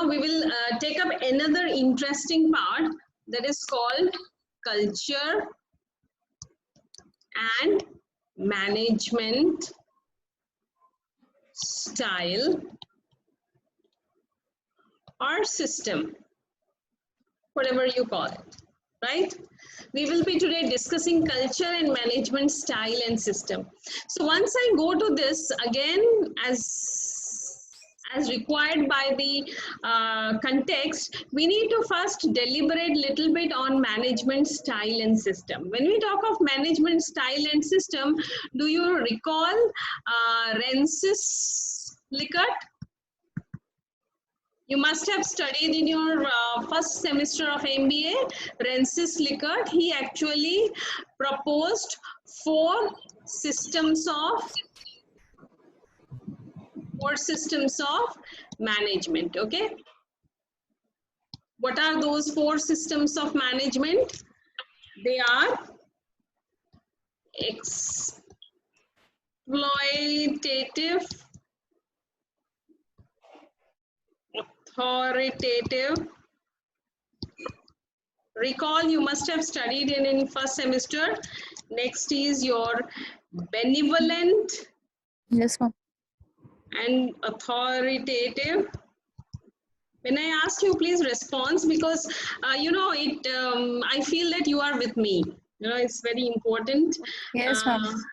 we will take up another interesting part that is called culture and management style or system, whatever you call it, right? We will be today discussing culture and management style and system. So once I go to this again, as required by the context, we need to first deliberate little bit on management style and system. When we talk of management style and system, do you recall Rensis Likert? You must have studied in your first semester of MBA, Rensis Likert. He actually proposed 4 systems of management, okay? What are those 4 systems of management? They are exploitative, authoritative. Recall, you must have studied in first semester. Next is your benevolent. Yes, ma'am. And authoritative. When I ask you, please respond, because I feel that you are with me. It's very important. Yes, ma'am.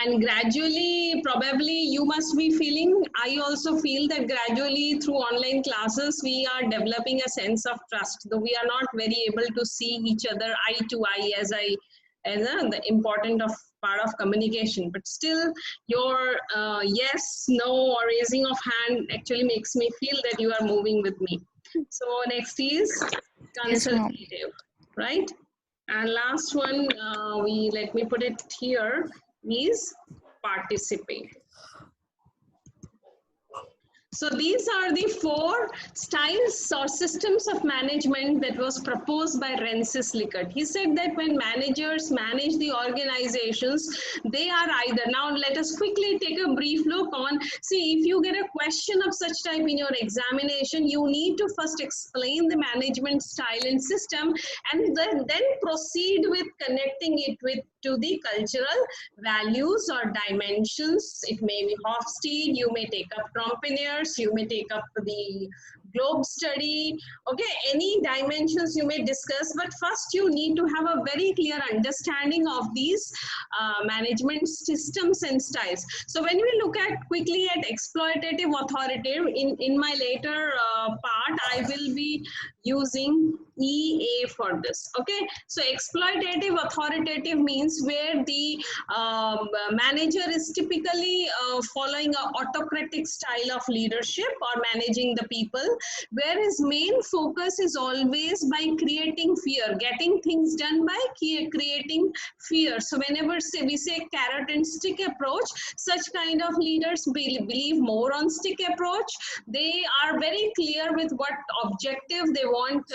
And gradually, probably you must be feeling, I also feel that gradually through online classes, we are developing a sense of trust, though we are not very able to see each other eye to eye as the important of part of communication. But still, your yes, no, or raising of hand actually makes me feel that you are moving with me. So next is consultative, yes, right? And last one, let me put it here, is participate. So these are the 4 styles or systems of management that was proposed by Rensis Likert. He said that when managers manage the organizations, they are either, now let us quickly take a brief look on, see, if you get a question of such type in your examination, you need to first explain the management style and system, and then proceed with connecting it to the cultural values or dimensions. It may be Hofstede, you may take up Trompeneers, you may take up the globe study, okay, any dimensions you may discuss, but first you need to have a very clear understanding of these management systems and styles. So when we look at quickly at exploitative authoritative, in my later part, I will be using EA for this, okay? So exploitative authoritative means where the manager is typically following an autocratic style of leadership or managing the people, where his main focus is always by creating fear, getting things done by creating fear. So whenever we say carrot and stick approach, such kind of leaders believe more on stick approach. They are very clear with what objective they want,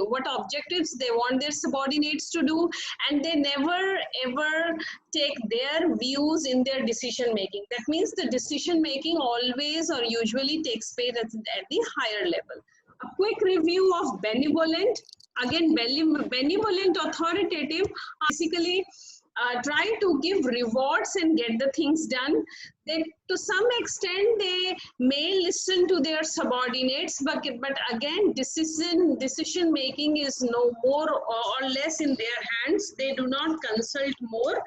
what objectives they want their subordinates to do, and they never ever take their views in their decision making. That means the decision making always or usually takes place at the higher level. A quick review of benevolent. Again, benevolent authoritative basically try to give rewards and get the things done. They, to some extent, they may listen to their subordinates, but again, decision making is no more or less in their hands. They do not consult more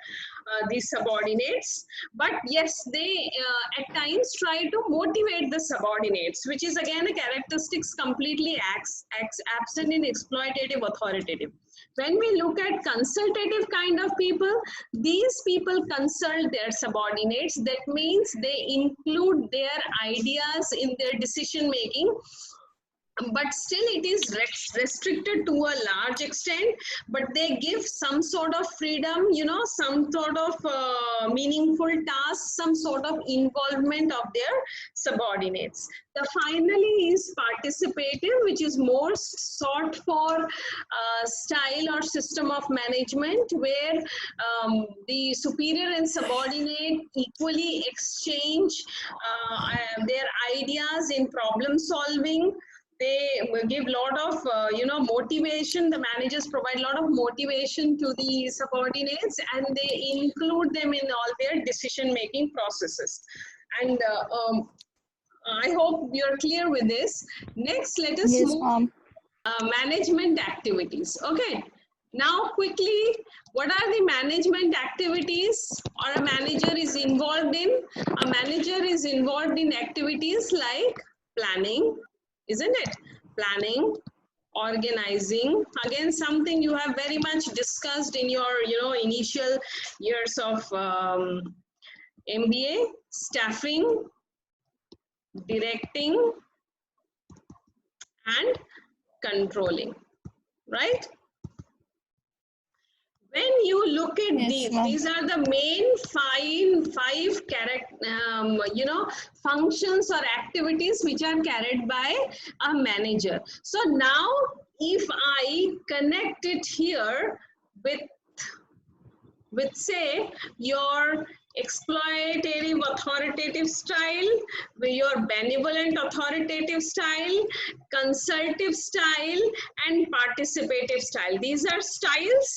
the subordinates, but yes, they at times try to motivate the subordinates, which is again a characteristics completely absent in exploitative authoritative. When we look at consultative kind of people, these people consult their subordinates. That means they include their ideas in their decision making, but still it is restricted to a large extent, but they give some sort of freedom, some sort of meaningful tasks, some sort of involvement of their subordinates. The finally is participative, which is more sought for style or system of management, where the superior and subordinate equally exchange their ideas in problem solving. They give a lot of motivation. The managers provide a lot of motivation to the subordinates, and they include them in all their decision making processes. And I hope you're clear with this. Next, let us Yes, move ma'am. management activities. Okay, now quickly, what are the management activities or a manager is involved in? A manager is involved in activities like planning, isn't it? Planning, organizing, again something you have very much discussed in your initial years of MBA. Staffing, directing, and controlling, right? When you look at Yes, ma'am. these are the main five functions or activities which are carried by a manager. So now if I connect it here with say your exploitative authoritative style, your benevolent authoritative style, consultative style, and participative style. These are styles,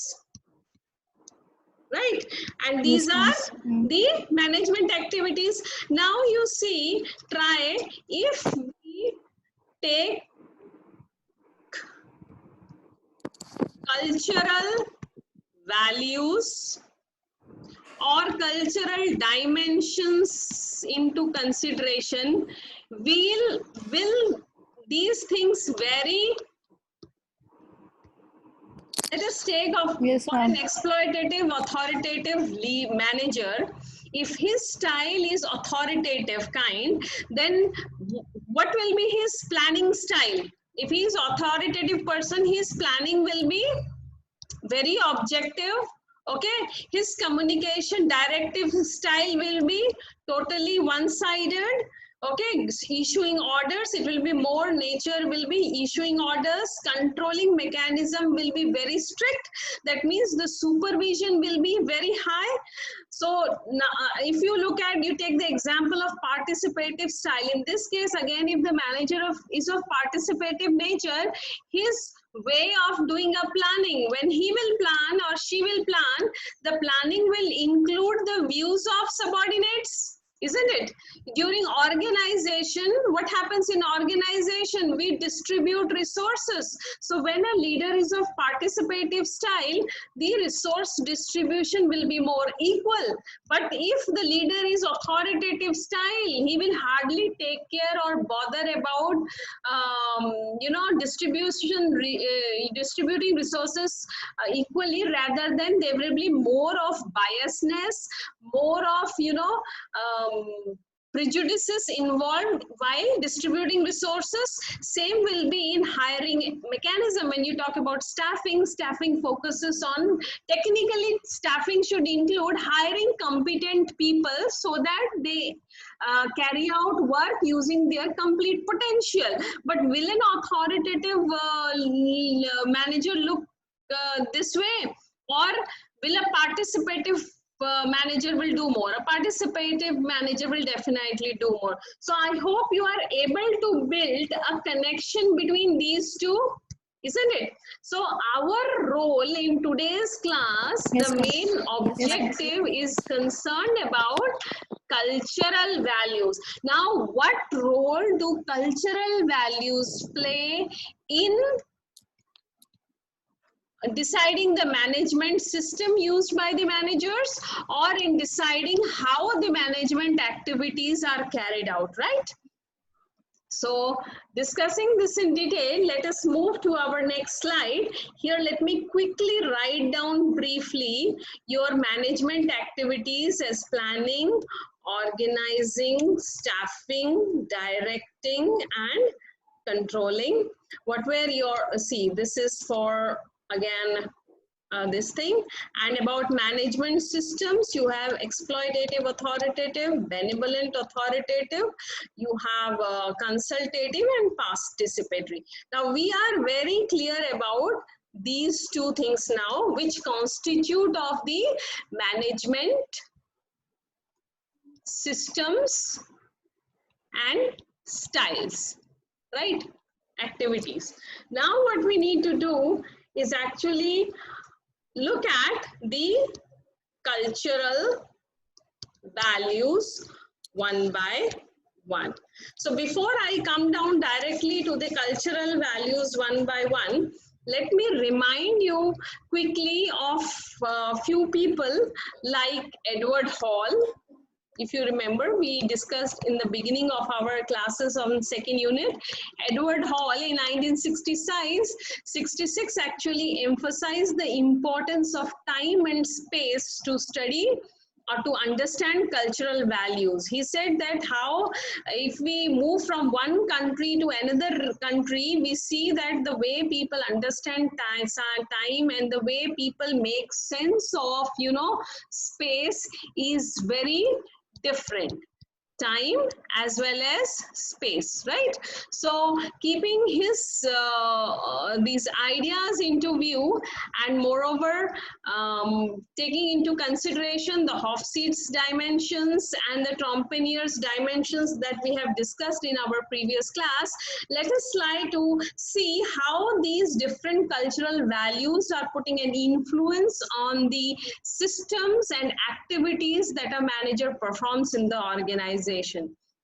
right? And these Yes, ma'am. are the management activities. Now you see, try if we take cultural values or cultural dimensions into consideration, will these things vary? Let us take Yes, for an ma'am. exploitative authoritative manager. If his style is authoritative kind, then what will be his planning style? If he is authoritative person, his planning will be very objective. Okay, his communication directive style will be totally one-sided. Okay, issuing orders, it will be more nature, will be issuing orders. Controlling mechanism will be very strict. That means the supervision will be very high. So if you look at, you take the example of participative style. In this case, again, if the manager is of participative nature, his way of doing a planning, when he will plan or she will plan, the planning will include the views of subordinates, isn't it? During organization, what happens in organization? We distribute resources. So when a leader is of participative style, the resource distribution will be more equal. But if the leader is authoritative style, he will hardly take care or bother about distributing resources equally. Rather than there will be more of biasness, more of prejudices involved while distributing resources. Same will be in hiring mechanism. When you talk about staffing focuses on, technically staffing should include hiring competent people so that they carry out work using their complete potential. But will an authoritative manager look this way, or will a participative manager will do more? A participative manager will definitely do more. So I hope you are able to build a connection between these two, isn't it? So our role in today's class, Yes, the ma'am. main objective is concerned about cultural values. Now, what role do cultural values play in deciding the management system used by the managers, or in deciding how the management activities are carried out, right? So discussing this in detail, let us move to our next slide. Here, let me quickly write down briefly your management activities as planning, organizing, staffing, directing, and controlling. What were your, see, this is for, again, this thing. And about management systems, you have exploitative authoritative, benevolent authoritative, you have consultative and participatory. Now we are very clear about these two things now, which constitute of the management systems and styles, right? Activities. Now what we need to do is actually look at the cultural values one by one. So before I come down directly to the cultural values one by one, let me remind you quickly of a few people like Edward Hall. If you remember, we discussed in the beginning of our classes on second unit, Edward Hall in 1966 actually emphasized the importance of time and space to study or to understand cultural values. He said that how if we move from one country to another country, we see that the way people understand time and the way people make sense of, you know, space is very different. Time as well as space, right? So keeping his these ideas into view, and moreover taking into consideration the Hofstede's dimensions and the Trompeniere's dimensions that we have discussed in our previous class, let us try to see how these different cultural values are putting an influence on the systems and activities that a manager performs in the organization.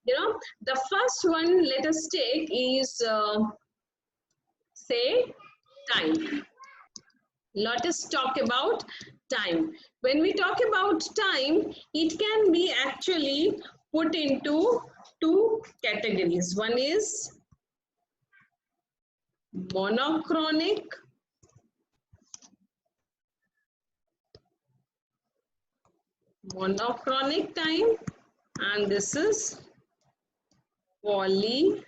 You know, the first one let us take is say time. Let us talk about time. When we talk about time, it can be actually put into two categories. One is monochronic time, and this is polychronic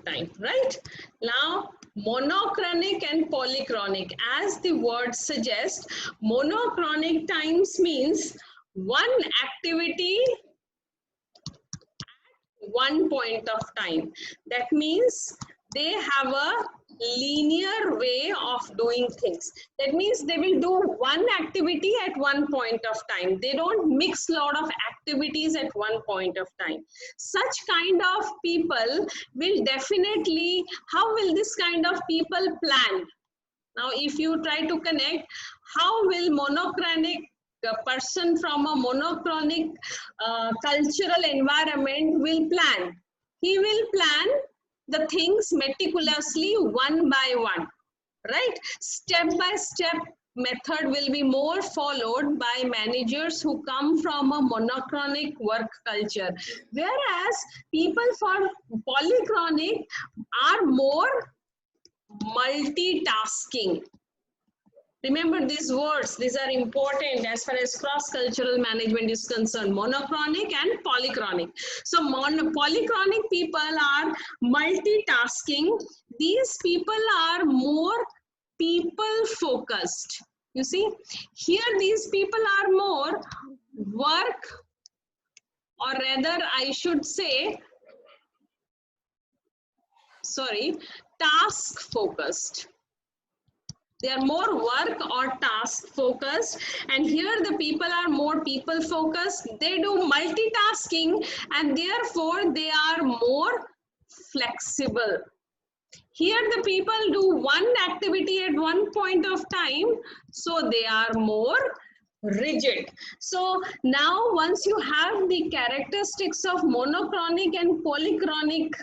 time, right? Now, monochronic and polychronic, as the word suggests, monochronic times means one activity at one point of time. That means they have a linear way of doing things. That means they will do one activity at one point of time. They don't mix a lot of activities at one point of time. Such kind of people will definitely, how will this kind of people plan? Now, if you try to connect, how will monochronic a person from a monochronic cultural environment will plan? He will plan the things meticulously one by one, right? Step by step method will be more followed by managers who come from a monochronic work culture, whereas people for polychronic are more multitasking. Remember these words, these are important as far as cross-cultural management is concerned, monochronic and polychronic. So polychronic people are multitasking. These people are more people-focused. You see, here these people are more work, or rather I should say, sorry, task-focused. They are more work or task focused, and here the people are more people focused. They do multitasking, and therefore they are more flexible. Here the people do one activity at one point of time, so they are more rigid. So now once you have the characteristics of monochronic and polychronic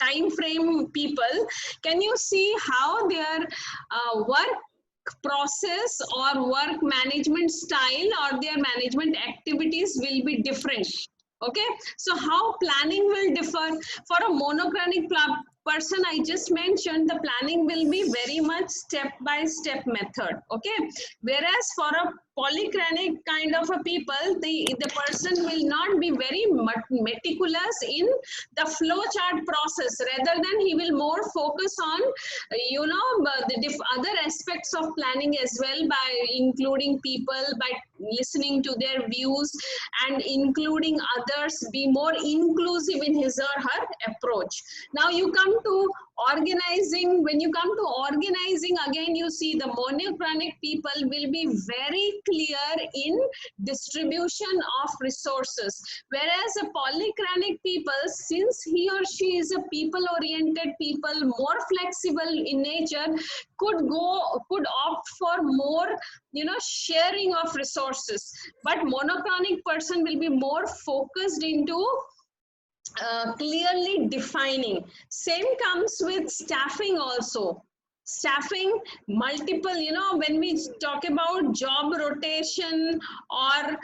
time frame people, can you see how their work process or work management style or their management activities will be different? Okay, so how planning will differ. For a monochronic person I just mentioned, the planning will be very much step by step method. Okay, whereas for a polychronic kind of a people, the person will not be very meticulous in the flow chart process. Rather than he will more focus on, the other aspects of planning as well, by including people, by listening to their views and including others, be more inclusive in his or her approach. Now you come to organizing. When you come to organizing, again you see the monochronic people will be very clear in distribution of resources, whereas a polychronic people, since he or she is a people oriented people, more flexible in nature, could opt for more sharing of resources. But monochronic person will be more focused into clearly defining. Same comes with staffing also. Staffing multiple, when we talk about job rotation or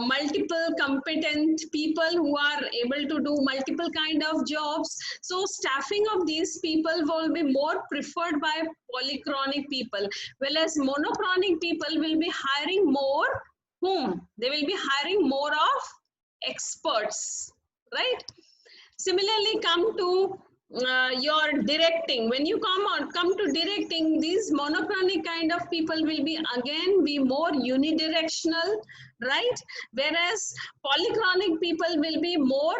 multiple competent people who are able to do multiple kind of jobs, so staffing of these people will be more preferred by polychronic people, whereas monochronic people will be hiring more whom? They will be hiring more of experts, right? Similarly, come to your directing. When you come to directing, these monochronic kind of people will be again be more unidirectional, right? Whereas polychronic people will be more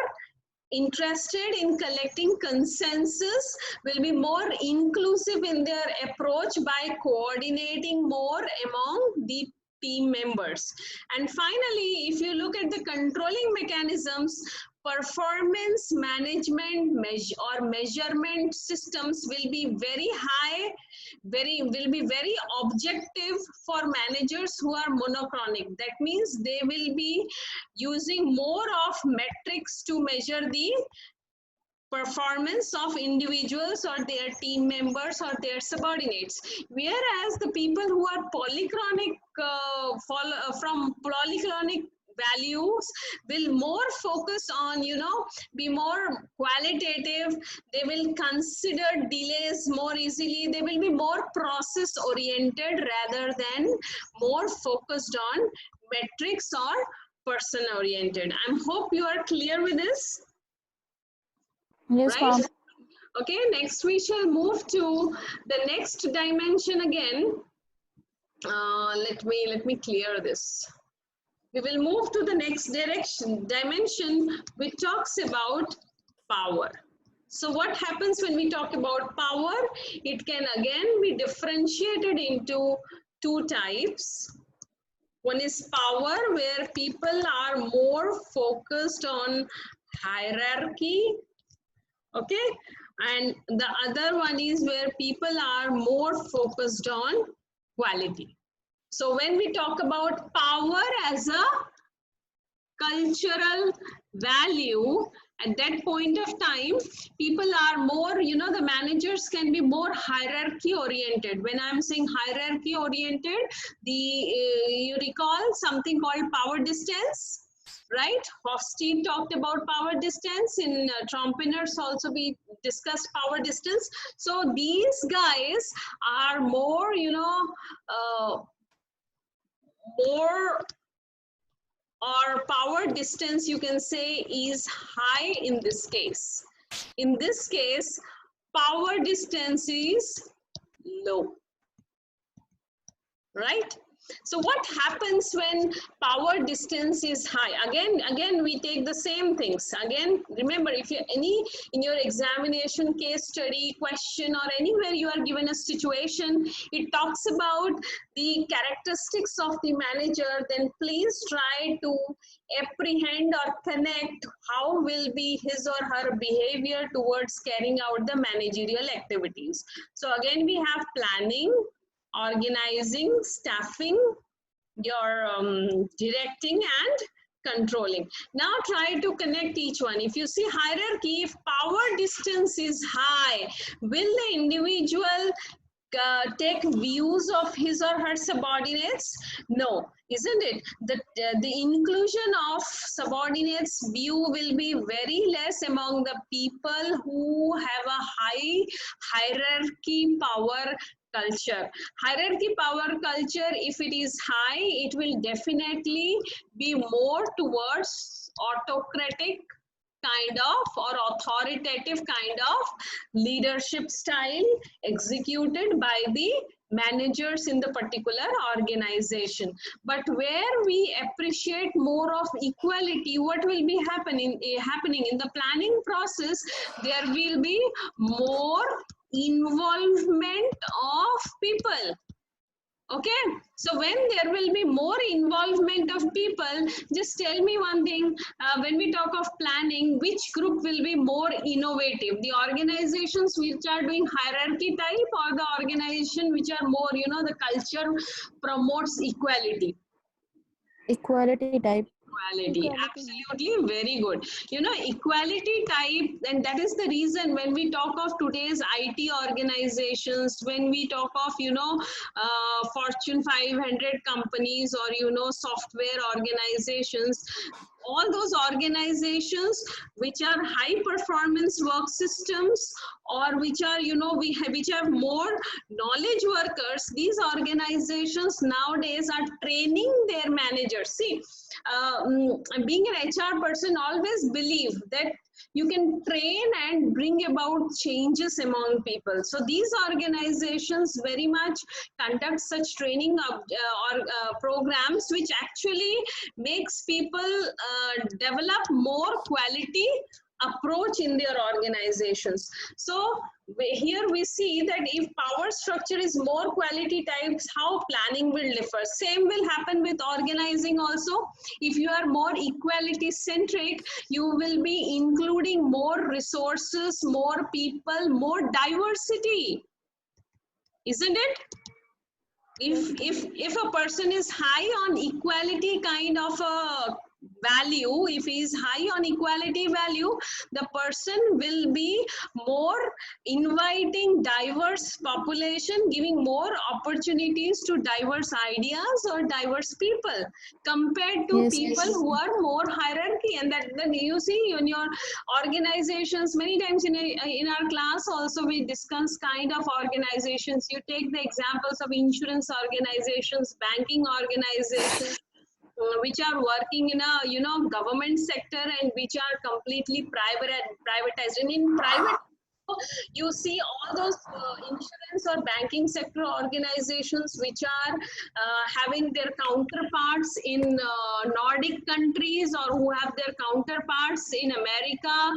interested in collecting consensus, will be more inclusive in their approach by coordinating more among the team members. And finally, if you look at the controlling mechanisms, performance management measurement systems will be very high, will be very objective for managers who are monochronic. That means they will be using more of metrics to measure the performance of individuals or their team members or their subordinates, whereas the people who are polychronic from polychronic values will more focus on be more qualitative. They will consider delays more easily. They will be more process oriented rather than more focused on metrics or person oriented. I hope you are clear with this. Yes, Right? ma'am. Okay, next we shall move to the next dimension again. Let me clear this. We will move to the next dimension, which talks about power. So what happens when we talk about power? It can again be differentiated into two types. One is power, where people are more focused on hierarchy, okay, and the other one is where people are more focused on quality. So when we talk about power as a cultural value, at that point of time, people are more, the managers can be more hierarchy oriented. When I'm saying hierarchy oriented, you recall something called power distance, right? Hofstede talked about power distance. In Trompiners also we discussed power distance. So these guys are more, more, or power distance you can say is high in this case. In this case, power distance is low, right? So what happens when power distance is high? Again, we take the same things. Again, remember, if you in your examination, case study, question, or anywhere you are given a situation, it talks about the characteristics of the manager, then please try to apprehend or connect how will be his or her behavior towards carrying out the managerial activities. So again, we have planning, organizing, staffing, your directing and controlling. Now try to connect each one. If you see hierarchy, if power distance is high, will the individual take views of his or her subordinates? No, isn't it? The inclusion of subordinates view will be very less among the people who have a high hierarchy power culture. Hierarchy power culture, if it is high, it will definitely be more towards autocratic kind of or authoritative kind of leadership style executed by the managers in the particular organization. But where we appreciate more of equality, what will be happening in the planning process, there will be more involvement of people. Okay, so when there will be more involvement of people, just tell me one thing, when we talk of planning, which group will be more innovative? The organizations which are doing hierarchy type, or the organization which are more, you know, the culture promotes equality? Equality type. Equality, absolutely, very good. You know, equality type, and that is the reason when we talk of today's IT organizations, when we talk of, you know, Fortune 500 companies, or, you know, software organizations, all those organizations which are high performance work systems, or which are, you know, which have more knowledge workers, these organizations nowadays are training their managers. See, being an HR person, always believe that you can train and bring about changes among people. So these organizations very much conduct such training programs, which actually makes people develop more quality approach in their organizations. So here we see that if power structure is more quality types, how planning will differ. Same will happen with organizing also. If you are more equality centric, you will be including more resources, more people, more diversity, isn't it? If a person is high on equality kind of a value, if he is high on equality value, the person will be more inviting diverse population, giving more opportunities to diverse ideas or diverse people, compared to Yes, people yes. who are more hierarchy. And that then you see in your organizations, many times in our class also we discuss kind of organizations. You take the examples of insurance organizations, banking organizations, which are working in a, you know, government sector, and which are completely privatized. And in private, you see all those insurance or banking sector organizations which are having their counterparts in Nordic countries, or who have their counterparts in America,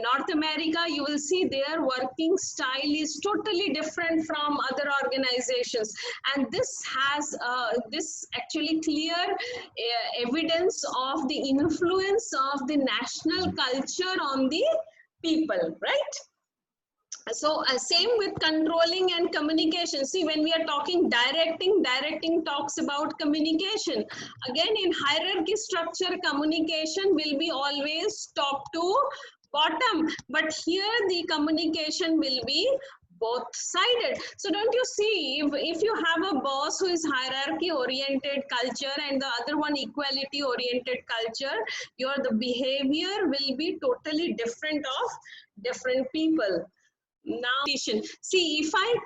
North America. You will see their working style is totally different from other organizations, and this has this actually clear evidence of the influence of the national culture on the people, right? So same with controlling and communication. See, when we are talking directing talks about communication. Again, in hierarchy structure, communication will be always top to bottom, but here the communication will be both sided. So don't you see, if you have a boss who is hierarchy oriented culture and the other one equality oriented culture, the behavior will be totally different of different people. Now, see, if I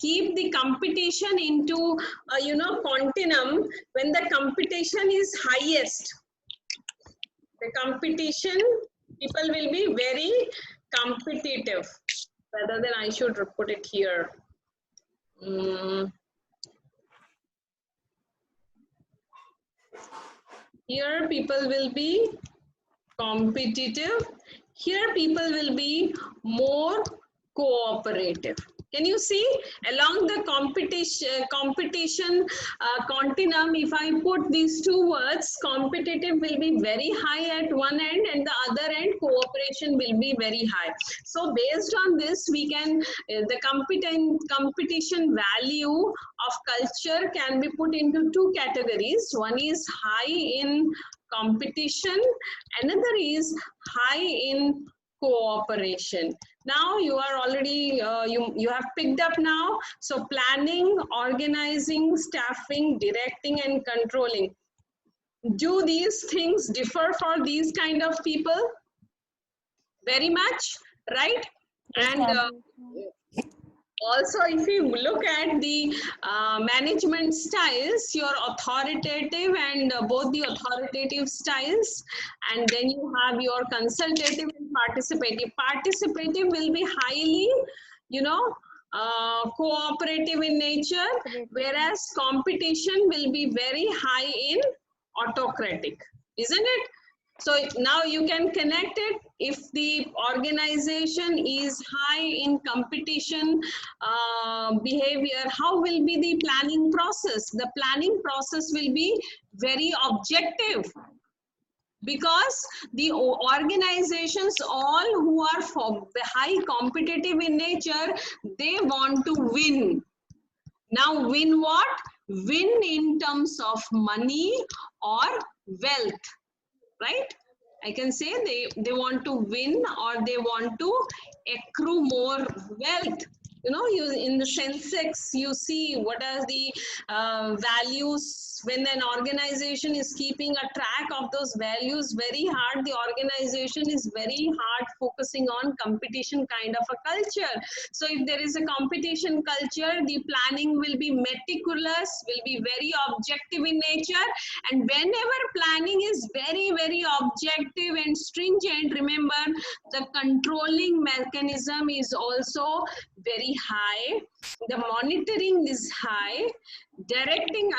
keep the competition into you know, continuum, when the competition is highest, the competition, people will be very competitive. Rather than I should put it here. Here people will be competitive. Here people will be more cooperative. Can you see along the competition continuum, if I put these two words, competitive will be very high at one end, and the other end cooperation will be very high. So based on this, we can the competition value of culture can be put into two categories. One is high in competition, another is high in cooperation. Now you are already you have picked up now. So planning, organizing, staffing, directing, and controlling, do these things differ for these kind of people? Very much, right? And Also, if you look at the management styles, your authoritative and both the authoritative styles, and then you have your consultative and participative. Participative will be highly, you know, cooperative in nature, whereas competition will be very high in autocratic, isn't it? So now you can connect it. If the organization is high in competition behavior, how will be the planning process? The planning process will be very objective, because the organizations all who are for the high competitive in nature, they want to win. Now win what? Win in terms of money or wealth, right? I can say they want to win, or they want to accrue more wealth. You know, you in the Sensex, you see what are the values. When an organization is keeping a track of those values very hard, the organization is very hard focusing on competition kind of a culture. So if there is a competition culture, the planning will be meticulous, will be very objective in nature. And whenever planning is very, very objective and stringent, remember the controlling mechanism is also very high. The monitoring is high. Directing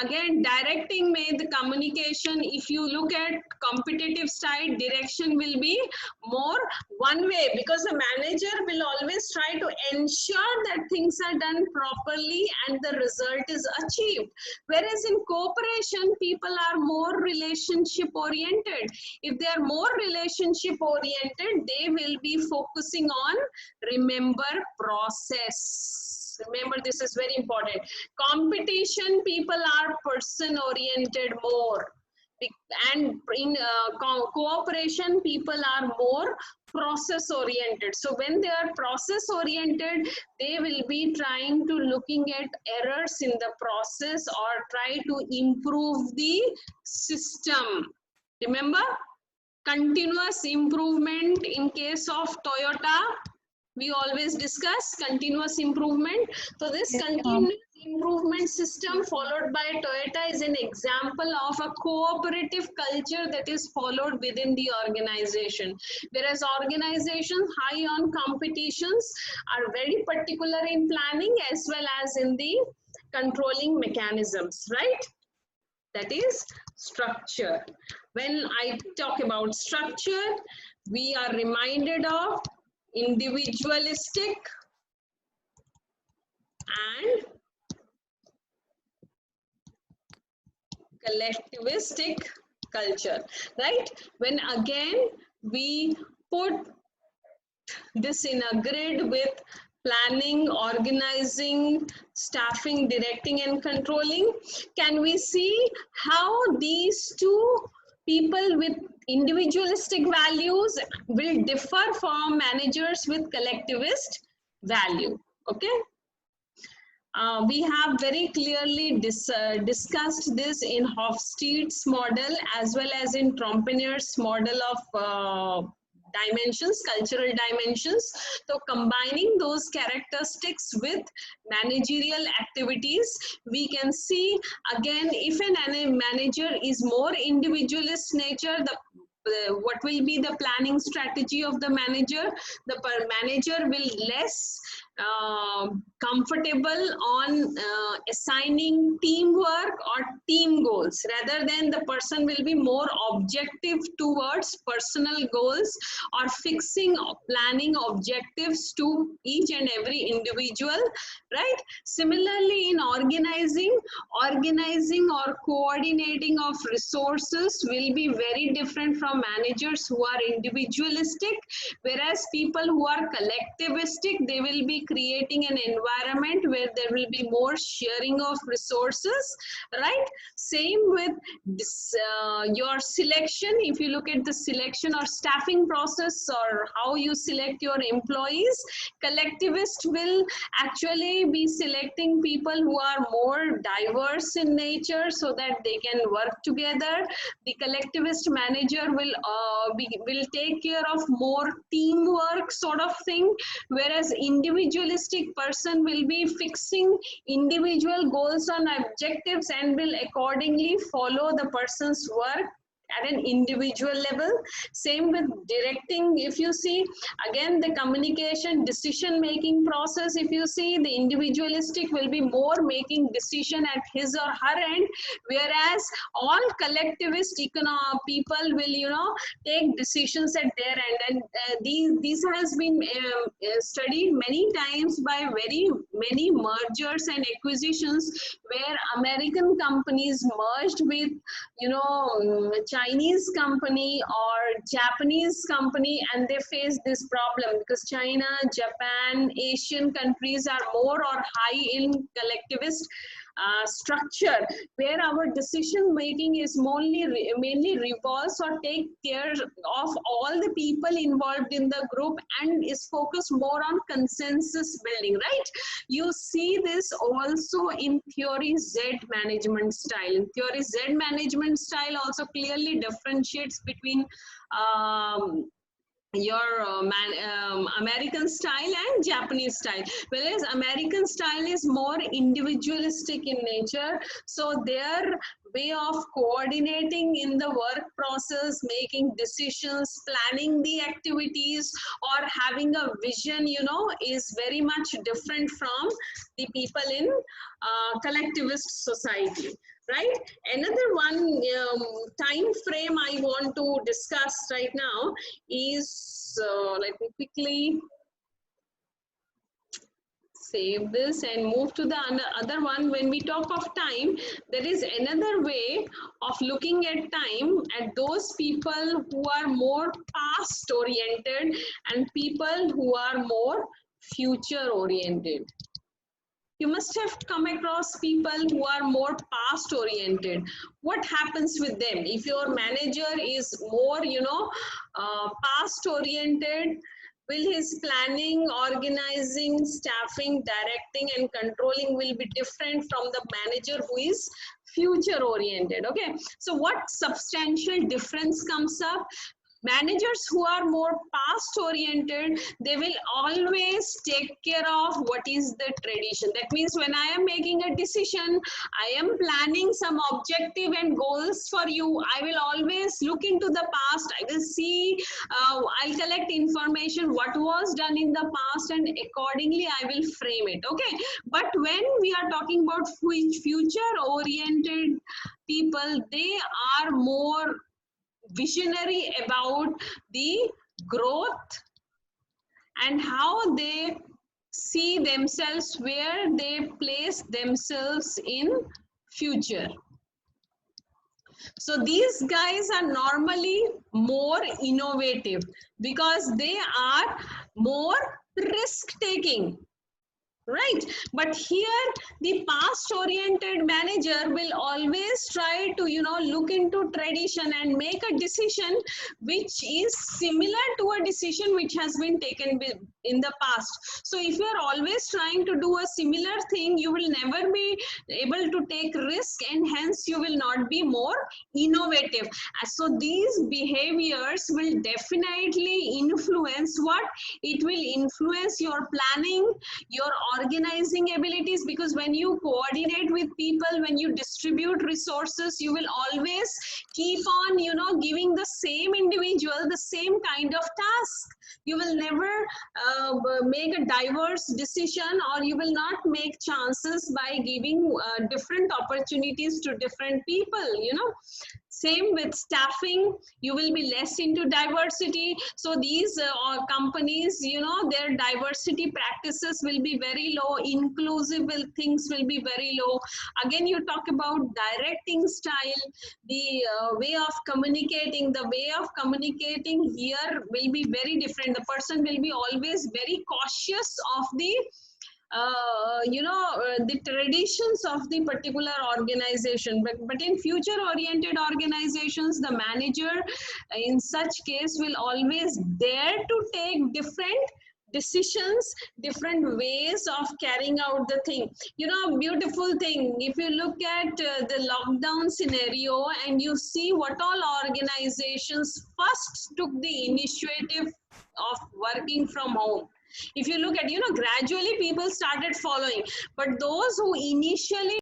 made the communication. If you look at competitive side, direction will be more one way, because the manager will always try to ensure that things are done properly and the result is achieved. Whereas in cooperation, people are more relationship oriented. If they are more relationship oriented, they will be focusing on, remember, process. Remember, this is very important. Competition, people are person oriented more, and in cooperation, people are more process oriented. So when they are process oriented, they will be trying to looking at errors in the process or try to improve the system. Remember, continuous improvement. In case of Toyota, we always discuss continuous improvement. So this continuous improvement system followed by Toyota is an example of a cooperative culture that is followed within the organization. Whereas organizations high on competitions are very particular in planning as well as in the controlling mechanisms, right? That is structure. When I talk about structure, we are reminded of individualistic and collectivistic culture, right? When again we put this in a grid with planning, organizing, staffing, directing, and controlling, can we see how these two people with individualistic values will differ from managers with collectivist value? Okay. We have very clearly discussed this in Hofstede's model as well as in Trompeneur's model of dimensions, cultural dimensions. So combining those characteristics with managerial activities, we can see again, if a manager is more individualist nature, what will be the planning strategy of the manager? The manager will less comfortable on assigning teamwork or team goals, rather than the person will be more objective towards personal goals or fixing planning objectives to each and every individual, right? Similarly, in organizing or coordinating of resources will be very different from managers who are individualistic, whereas people who are collectivistic, they will be creating an environment where there will be more sharing of resources, right? Same with this, your selection. If you look at the selection or staffing process or how you select your employees, collectivist will actually be selecting people who are more diverse in nature so that they can work together. The collectivist manager will take care of more teamwork sort of thing, whereas individual individualistic person will be fixing individual goals and objectives and will accordingly follow the person's work at an individual level. Same with directing. If you see, again, the communication decision making process, if you see, the individualistic will be more making decision at his or her end, whereas all collectivist people will, you know, take decisions at their end. And these has been studied many times by very many mergers and acquisitions, where American companies merged with, you know, Chinese company or Japanese company, and they face this problem because China, Japan, Asian countries are more or high in collectivist structure, where our decision making is mainly revolves or take care of all the people involved in the group and is focused more on consensus building, right? You see this also in theory Z management style. In theory Z management style also clearly differentiates between your American style and Japanese style, whereas American style is more individualistic in nature. So their way of coordinating in the work process, making decisions, planning the activities, or having a vision, you know, is very much different from the people in collectivist society. Right? Another one time frame I want to discuss right now is, let me quickly save this and move to the other one. When we talk of time, there is another way of looking at time, at those people who are more past oriented and people who are more future oriented. You must have come across people who are more past oriented. What happens with them? If your manager is more, you know, past oriented, will his planning, organizing, staffing, directing and controlling will be different from the manager who is future oriented. Okay, so what substantial difference comes up? Managers who are more past oriented, they will always take care of what is the tradition. That means when I am making a decision, I am planning some objective and goals for you, I will always look into the past. I will see, I'll collect information what was done in the past and accordingly I will frame it. Okay, but when we are talking about future oriented people, they are more visionary about the growth and how they see themselves, where they place themselves in future. So these guys are normally more innovative because they are more risk taking. Right, but here the past oriented manager will always try to, you know, look into tradition and make a decision which is similar to a decision which has been taken in the past. So if you are always trying to do a similar thing, you will never be able to take risk and hence you will not be more innovative. So these behaviors will definitely influence what? It will influence your planning, your organizing abilities, because when you coordinate with people, when you distribute resources, you will always keep on, you know, giving the same individual the same kind of task. You will never make a diverse decision, or you will not make chances by giving different opportunities to different people, you know. Same with staffing, you will be less into diversity. So these companies, you know, their diversity practices will be very low, inclusive things will be very low. Again, you talk about directing style, the way of communicating, here will be very different. The person will be always very cautious of the the traditions of the particular organization, but in future oriented organizations, the manager in such case will always dare to take different decisions, different ways of carrying out the thing. You know, beautiful thing, if you look at the lockdown scenario and you see what all organizations first took the initiative of working from home, If you look at, gradually people started following, but those who initially